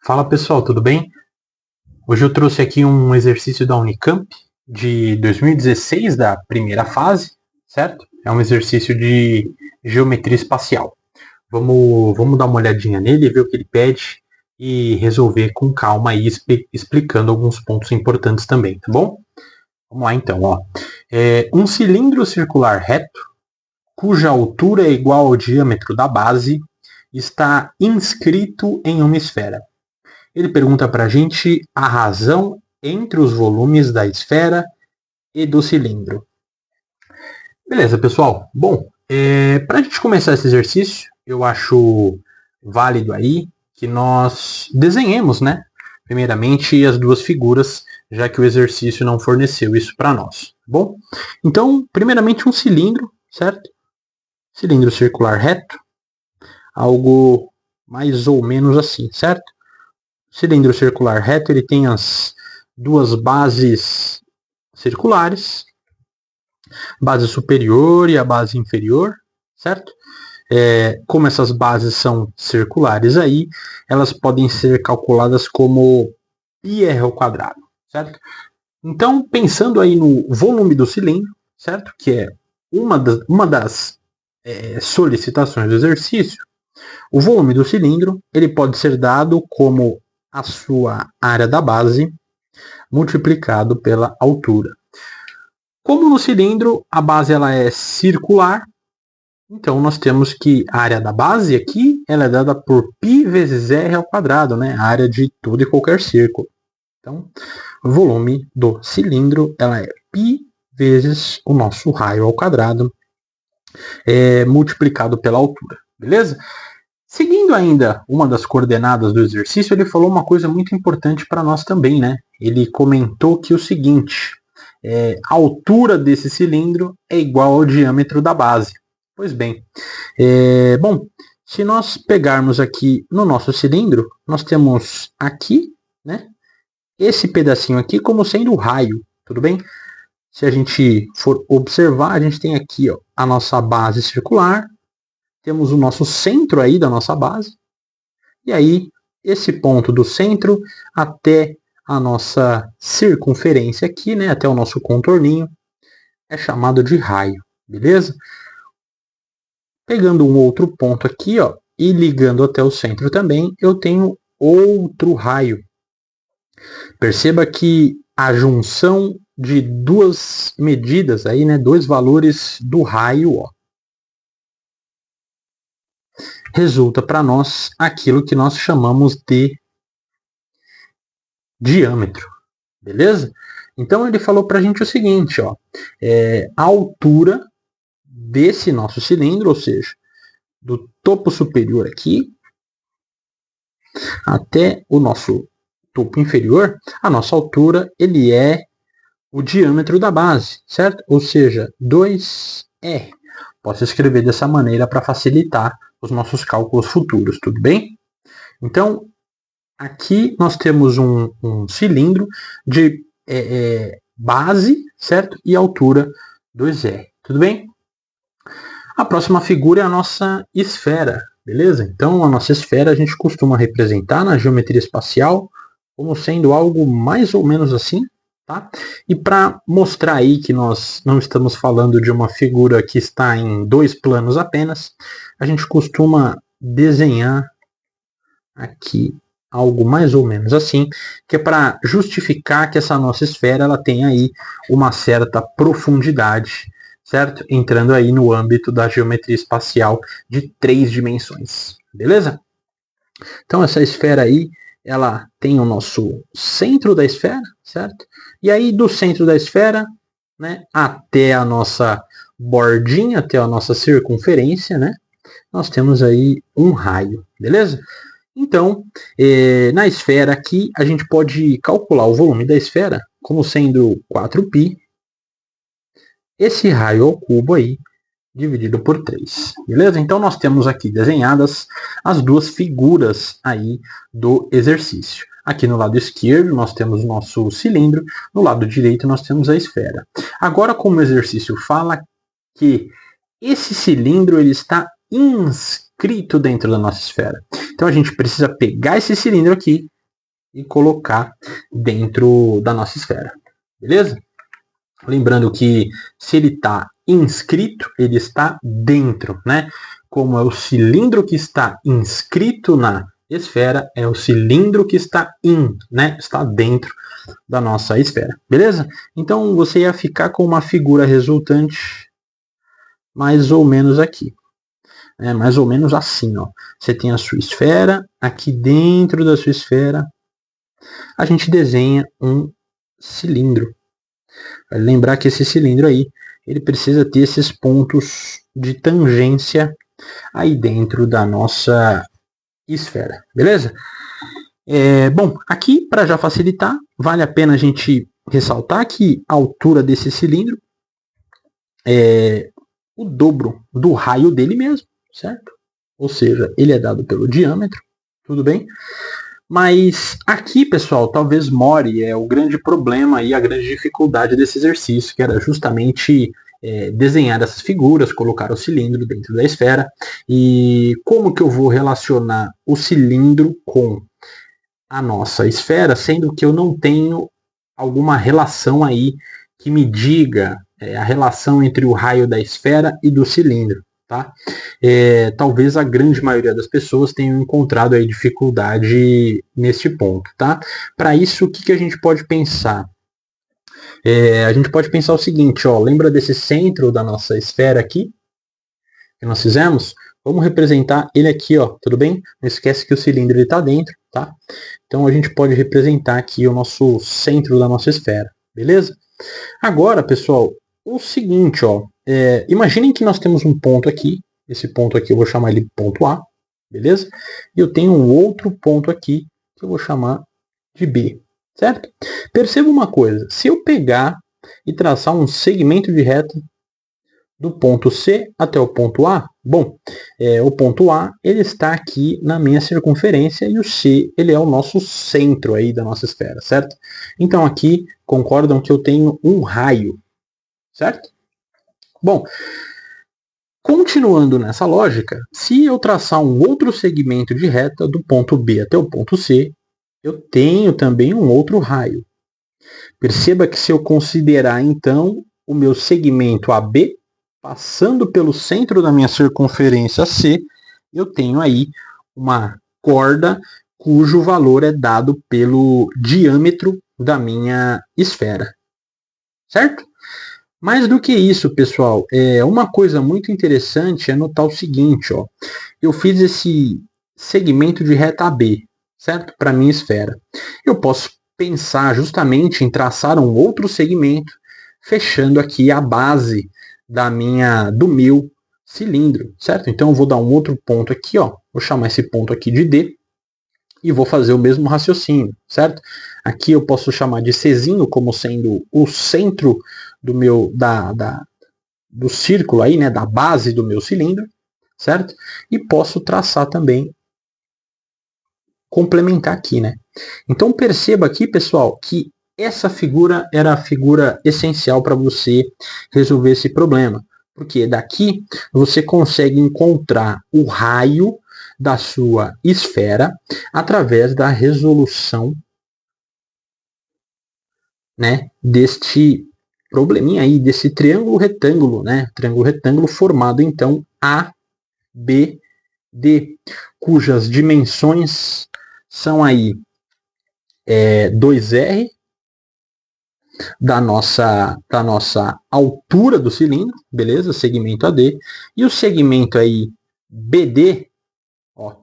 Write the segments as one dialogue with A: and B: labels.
A: Fala pessoal, tudo bem? Hoje eu trouxe aqui um exercício da Unicamp de 2016, da primeira fase, certo? É um exercício de geometria espacial. Vamos dar uma olhadinha nele, ver o que ele pede e resolver com calma aí, explicando alguns pontos importantes também, tá bom? Vamos lá então, ó. Um cilindro circular reto, cuja altura é igual ao diâmetro da base, está inscrito em uma esfera. Ele pergunta para a gente a razão entre os volumes da esfera e do cilindro. Beleza, pessoal? Bom, para a gente começar esse exercício, eu acho válido aí que nós desenhemos, né? Primeiramente, as duas figuras, já que o exercício não forneceu isso para nós. Bom, então, primeiramente um cilindro, certo? Cilindro circular reto, algo mais ou menos assim, certo? Cilindro circular reto, ele tem as duas bases circulares, base superior e a base inferior, certo? Como essas bases são circulares aí, elas podem ser calculadas como πr ao quadrado, certo? Então, pensando aí no volume do cilindro, certo? Que é uma das solicitações do exercício, o volume do cilindro ele pode ser dado como a sua área da base multiplicado pela altura. Como no cilindro a base ela é circular, então nós temos que a área da base aqui ela é dada por π vezes r ao quadrado, né? A área de todo e qualquer círculo. Então, o volume do cilindro ela é π vezes o nosso raio ao quadrado multiplicado pela altura, beleza? Seguindo ainda uma das coordenadas do exercício, ele falou uma coisa muito importante para nós também, né? Ele comentou que o seguinte, a altura desse cilindro é igual ao diâmetro da base. Pois bem, bom, se nós pegarmos aqui no nosso cilindro, nós temos aqui, né? Esse pedacinho aqui como sendo o raio, tudo bem? Se a gente for observar, a gente tem aqui ó, a nossa base circular, temos o nosso centro aí da nossa base, e aí esse ponto do centro até a nossa circunferência aqui, né, até o nosso contorninho, é chamado de raio, beleza? Pegando um outro ponto aqui, ó, e ligando até o centro também, eu tenho outro raio. Perceba que a junção de duas medidas aí, né, dois valores do raio, ó, resulta para nós aquilo que nós chamamos de diâmetro, beleza? Então ele falou para a gente o seguinte, ó, a altura desse nosso cilindro, ou seja, do topo superior aqui até o nosso topo inferior, a nossa altura ele é o diâmetro da base, certo? Ou seja, 2r. Posso escrever dessa maneira para facilitar os nossos cálculos futuros, tudo bem? Então, aqui nós temos um cilindro de base, certo? E altura 2r, tudo bem? A próxima figura é a nossa esfera, beleza? Então, a nossa esfera a gente costuma representar na geometria espacial como sendo algo mais ou menos assim, tá? E para mostrar aí que nós não estamos falando de uma figura que está em dois planos apenas, a gente costuma desenhar aqui algo mais ou menos assim, que é para justificar que essa nossa esfera ela tem aí uma certa profundidade, certo? Entrando aí no âmbito da geometria espacial de 3 dimensões, beleza? Então essa esfera aí, ela tem o nosso centro da esfera, certo? E aí do centro da esfera, né, até a nossa bordinha, até a nossa circunferência, né, nós temos aí um raio, beleza? Então, na esfera aqui, a gente pode calcular o volume da esfera como sendo 4π, esse raio ao cubo aí, dividido por 3, beleza? Então, nós temos aqui desenhadas as duas figuras aí do exercício. Aqui no lado esquerdo, nós temos o nosso cilindro, no lado direito, nós temos a esfera. Agora, como o exercício fala que esse cilindro ele está inscrito dentro da nossa esfera. Então, a gente precisa pegar esse cilindro aqui e colocar dentro da nossa esfera. Beleza? Lembrando que se ele está inscrito, ele está dentro, né? Como é o cilindro que está inscrito na esfera, é o cilindro que está né? Está dentro da nossa esfera. Beleza? Então você ia ficar com uma figura resultante mais ou menos aqui. Mais ou menos assim, ó. Você tem a sua esfera, aqui dentro da sua esfera a gente desenha um cilindro. Vale lembrar que esse cilindro aí, ele precisa ter esses pontos de tangência aí dentro da nossa esfera, beleza? Bom, aqui para já facilitar, vale a pena a gente ressaltar que a altura desse cilindro é o dobro do raio dele mesmo, certo? Ou seja, ele é dado pelo diâmetro, tudo bem? Mas aqui, pessoal, talvez more o grande problema e a grande dificuldade desse exercício, que era justamente desenhar essas figuras, colocar o cilindro dentro da esfera. E como que eu vou relacionar o cilindro com a nossa esfera, sendo que eu não tenho alguma relação aí que me diga a relação entre o raio da esfera e do cilindro. Tá? Talvez a grande maioria das pessoas tenham encontrado aí dificuldade neste ponto. Tá? Para isso, o que a gente pode pensar? A gente pode pensar o seguinte, ó, lembra desse centro da nossa esfera aqui, que nós fizemos? Vamos representar ele aqui, ó, tudo bem? Não esquece que o cilindro está dentro, tá? Então a gente pode representar aqui o nosso centro da nossa esfera, beleza? Agora, pessoal, o seguinte, ó, imaginem que nós temos um ponto aqui, esse ponto aqui eu vou chamar ele ponto A, beleza? E eu tenho um outro ponto aqui que eu vou chamar de B, certo? Perceba uma coisa, se eu pegar e traçar um segmento de reta do ponto C até o ponto A, bom, o ponto A ele está aqui na minha circunferência e o C ele é o nosso centro aí da nossa esfera, certo? Então aqui concordam que eu tenho um raio, certo? Bom, continuando nessa lógica, se eu traçar um outro segmento de reta do ponto B até o ponto C, eu tenho também um outro raio. Perceba que se eu considerar então o meu segmento AB, passando pelo centro da minha circunferência C, eu tenho aí uma corda cujo valor é dado pelo diâmetro da minha esfera. Certo? Mais do que isso, pessoal, uma coisa muito interessante é notar o seguinte, ó. Eu fiz esse segmento de reta AB, certo? Para minha esfera. Eu posso pensar justamente em traçar um outro segmento, fechando aqui a base do meu cilindro, certo? Então eu vou dar um outro ponto aqui, ó. Vou chamar esse ponto aqui de D e vou fazer o mesmo raciocínio, certo? Aqui eu posso chamar de Czinho como sendo o centro do meu do círculo aí, né, da base do meu cilindro, certo? E posso traçar também, complementar aqui, né? Então perceba aqui, pessoal, que essa figura era a figura essencial para você resolver esse problema, porque daqui você consegue encontrar o raio da sua esfera através da resolução, né, deste probleminha aí, desse triângulo retângulo, né? Triângulo retângulo formado então ABD, cujas dimensões são aí 2R da nossa altura do cilindro, beleza? Segmento AD. E o segmento aí BD, ó,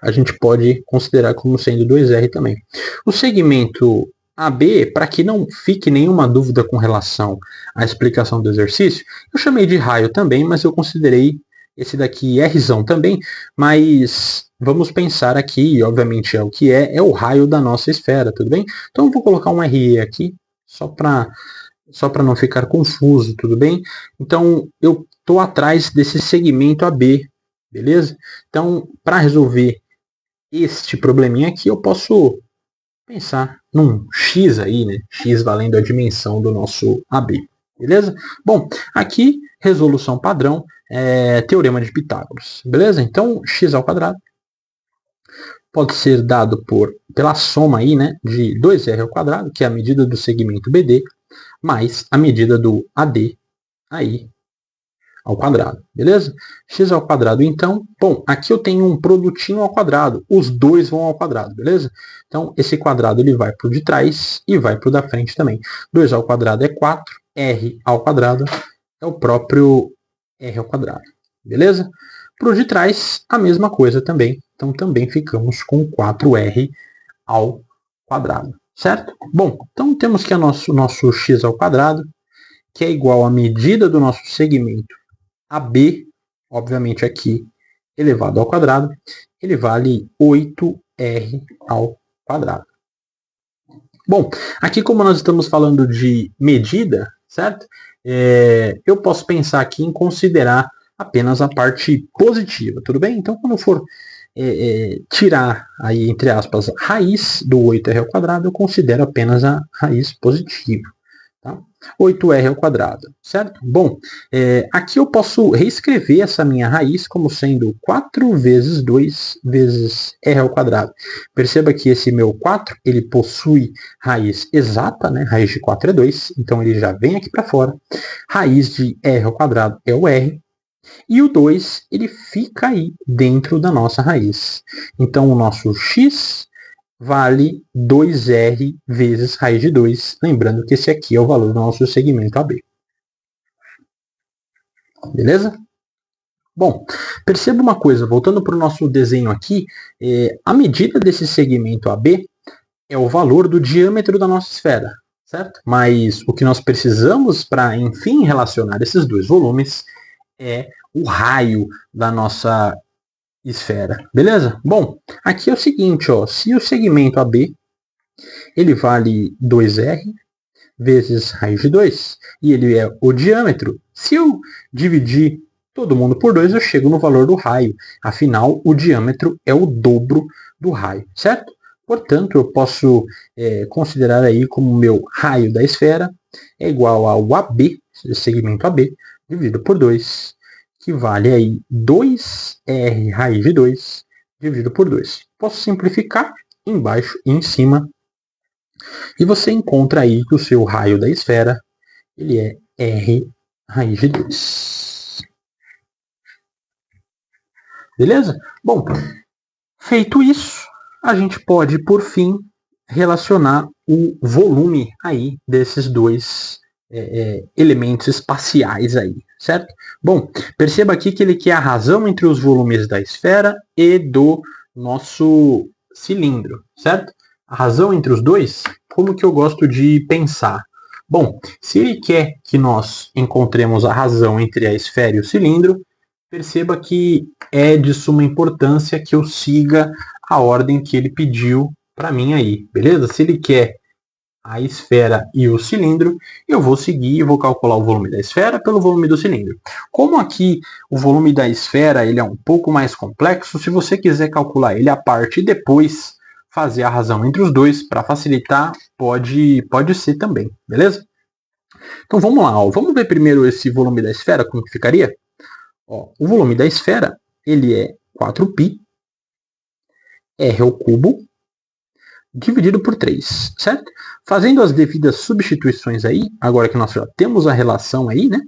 A: a gente pode considerar como sendo 2R também. O segmento AB, para que não fique nenhuma dúvida com relação à explicação do exercício, eu chamei de raio também, mas eu considerei esse daqui Rzão também, mas vamos pensar aqui, obviamente é o que é o raio da nossa esfera, tudo bem? Então eu vou colocar um RE aqui, só para não ficar confuso, tudo bem? Então eu estou atrás desse segmento AB, beleza? Então, para resolver este probleminha aqui, eu posso pensar num x aí, né? X valendo a dimensão do nosso AB, beleza? Bom, aqui, resolução padrão, teorema de Pitágoras, beleza? Então, x ao quadrado pode ser dado pela soma aí, né, de 2r ao quadrado, que é a medida do segmento BD, mais a medida do AD aí ao quadrado, beleza? X ao quadrado, então, bom, aqui eu tenho um produtinho ao quadrado, os dois vão ao quadrado, beleza? Então, esse quadrado ele vai para o de trás e vai para o da frente também. 2 ao quadrado é 4, R ao quadrado é o próprio R ao quadrado, beleza? Para o de trás, a mesma coisa também, então também ficamos com 4R ao quadrado, certo? Bom, então temos que o nosso x ao quadrado, que é igual à medida do nosso segmento AB, obviamente aqui elevado ao quadrado, ele vale 8R ao quadrado. Bom, aqui como nós estamos falando de medida, certo? Eu posso pensar aqui em considerar apenas a parte positiva, tudo bem? Então, quando eu for tirar aí, entre aspas, raiz do 8R ao quadrado, eu considero apenas a raiz positiva. Tá? 8R ao quadrado, certo? Bom, aqui eu posso reescrever essa minha raiz como sendo 4 vezes 2 vezes R ao quadrado. Perceba que esse meu 4, ele possui raiz exata, né? Raiz de 4 é 2, então ele já vem aqui para fora. Raiz de R ao quadrado é o R, e o 2, ele fica aí dentro da nossa raiz. Então, o nosso x vale 2R vezes raiz de 2, lembrando que esse aqui é o valor do nosso segmento AB. Beleza? Bom, perceba uma coisa, voltando para o nosso desenho aqui, a medida desse segmento AB é o valor do diâmetro da nossa esfera, certo? Mas o que nós precisamos para, enfim, relacionar esses dois volumes é o raio da nossa esfera, beleza? Bom, aqui é o seguinte, ó, se o segmento AB ele vale 2R vezes raiz de 2, e ele é o diâmetro, se eu dividir todo mundo por 2, eu chego no valor do raio. Afinal, o diâmetro é o dobro do raio, certo? Portanto, eu posso considerar aí como meu raio da esfera é igual ao AB, segmento AB, dividido por 2, que vale aí 2R raiz de 2 dividido por 2. Posso simplificar embaixo e em cima. E você encontra aí que o seu raio da esfera ele é R raiz de 2. Beleza? Bom, feito isso, a gente pode, por fim, relacionar o volume aí desses dois elementos espaciais aí, certo? Bom, perceba aqui que ele quer a razão entre os volumes da esfera e do nosso cilindro, certo? A razão entre os dois, como que eu gosto de pensar? Bom, se ele quer que nós encontremos a razão entre a esfera e o cilindro, perceba que é de suma importância que eu siga a ordem que ele pediu para mim aí, beleza? Se ele quer a esfera e o cilindro, eu vou seguir e vou calcular o volume da esfera pelo volume do cilindro. Como aqui o volume da esfera ele é um pouco mais complexo, se você quiser calcular ele à parte e depois fazer a razão entre os dois, para facilitar, pode ser também, beleza? Então vamos lá, ó. Vamos ver primeiro esse volume da esfera, como que ficaria? Ó, o volume da esfera ele é 4π r ao cubo dividido por 3, certo? Fazendo as devidas substituições aí, agora que nós já temos a relação aí, né?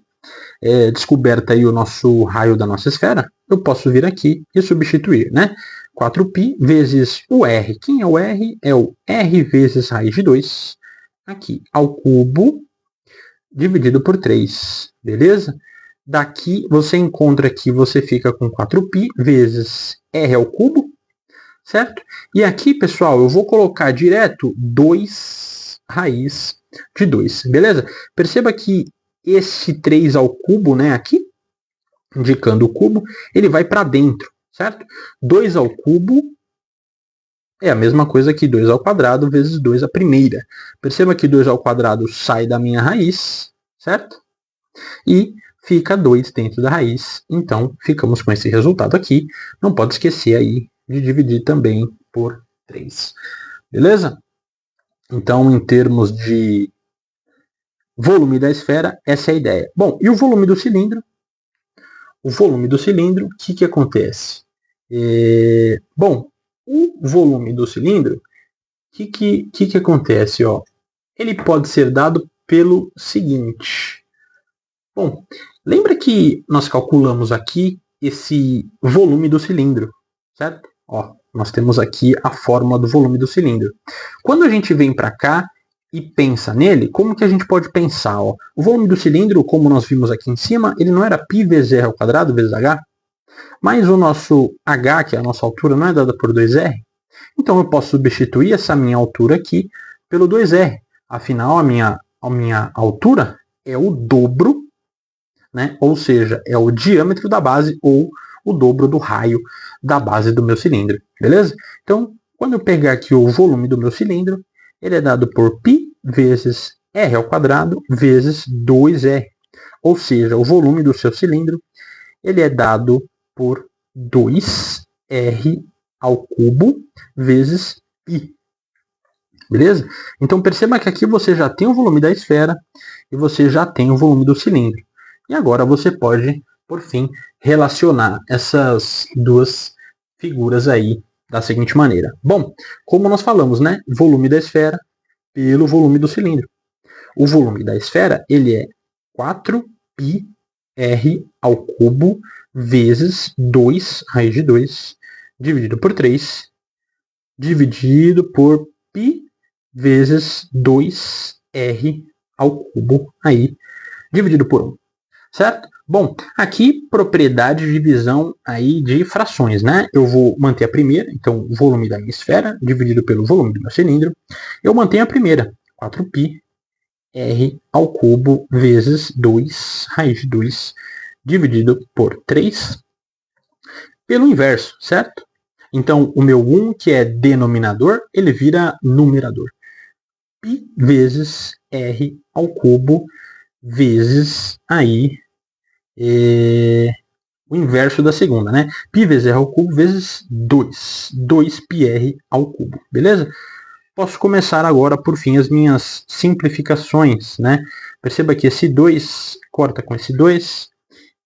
A: Descoberta aí o nosso raio da nossa esfera, eu posso vir aqui e substituir, né? 4π vezes o R. Quem é o R? É o R vezes raiz de 2, aqui, ao cubo, dividido por 3, beleza? Daqui, você encontra que você fica com 4π vezes R ao cubo, certo? E aqui, pessoal, eu vou colocar direto 2 raiz de 2, beleza? Perceba que esse 3 ao cubo, né, aqui, indicando o cubo, ele vai para dentro, certo? 2 ao cubo é a mesma coisa que 2 ao quadrado vezes 2 a primeira. Perceba que 2 ao quadrado sai da minha raiz, certo? E fica 2 dentro da raiz. Então, ficamos com esse resultado aqui. Não pode esquecer aí de dividir também por 3. Beleza? Então, em termos de volume da esfera, essa é a ideia. Bom, e o volume do cilindro? O volume do cilindro, o que acontece? Bom, O volume do cilindro, o que acontece? Ó? Ele pode ser dado pelo seguinte. Bom, lembra que nós calculamos aqui esse volume do cilindro, certo? Ó, nós temos aqui a fórmula do volume do cilindro. Quando a gente vem para cá e pensa nele, como que a gente pode pensar? Ó? O volume do cilindro, como nós vimos aqui em cima, ele não era π vezes r ao quadrado vezes h? Mas o nosso h, que é a nossa altura, não é dada por 2r? Então eu posso substituir essa minha altura aqui pelo 2r. Afinal, a minha altura é o dobro, né? Ou seja, é o diâmetro da base ou o dobro do raio da base do meu cilindro. Beleza? Então, quando eu pegar aqui o volume do meu cilindro, ele é dado por π vezes r ao quadrado vezes 2r. Ou seja, o volume do seu cilindro ele é dado por 2r ao cubo vezes π. Beleza? Então perceba que aqui você já tem o volume da esfera e você já tem o volume do cilindro. E agora você pode, por fim, relacionar essas duas figuras aí da seguinte maneira. Bom, como nós falamos, né? Volume da esfera pelo volume do cilindro. O volume da esfera ele é 4πr ao cubo vezes 2 raiz de 2 dividido por 3 dividido por π vezes 2r ao cubo aí dividido por 1. Certo? Bom, aqui propriedade de divisão aí de frações, né? Eu vou manter a primeira, então o volume da minha esfera dividido pelo volume do meu cilindro. Eu mantenho a primeira, 4π r ao cubo vezes 2 raiz de 2 dividido por 3 pelo inverso, certo? Então o meu 1, que é denominador, ele vira numerador. π vezes r ao cubo vezes aí o inverso da segunda, né? π vezes r ao cubo vezes 2. 2πr ao cubo, beleza? Posso começar agora, por fim, as minhas simplificações, né? Perceba que esse 2 corta com esse 2,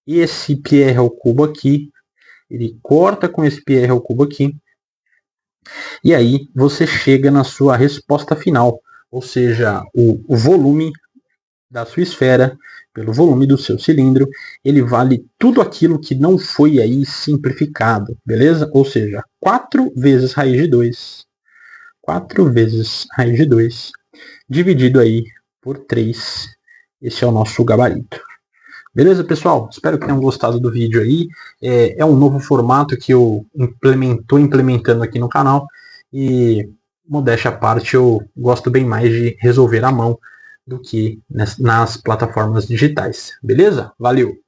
A: e esse πr ao cubo aqui, ele corta com esse πr ao cubo aqui, e aí você chega na sua resposta final, ou seja, o volume da sua esfera pelo volume do seu cilindro, ele vale tudo aquilo que não foi aí simplificado, beleza? Ou seja, 4 vezes raiz de 2, 4 vezes raiz de 2, dividido aí por 3, esse é o nosso gabarito. Beleza, pessoal? Espero que tenham gostado do vídeo aí. É um novo formato que eu estou implementando aqui no canal. E, modéstia à parte, eu gosto bem mais de resolver à mão do que nas plataformas digitais. Beleza? Valeu!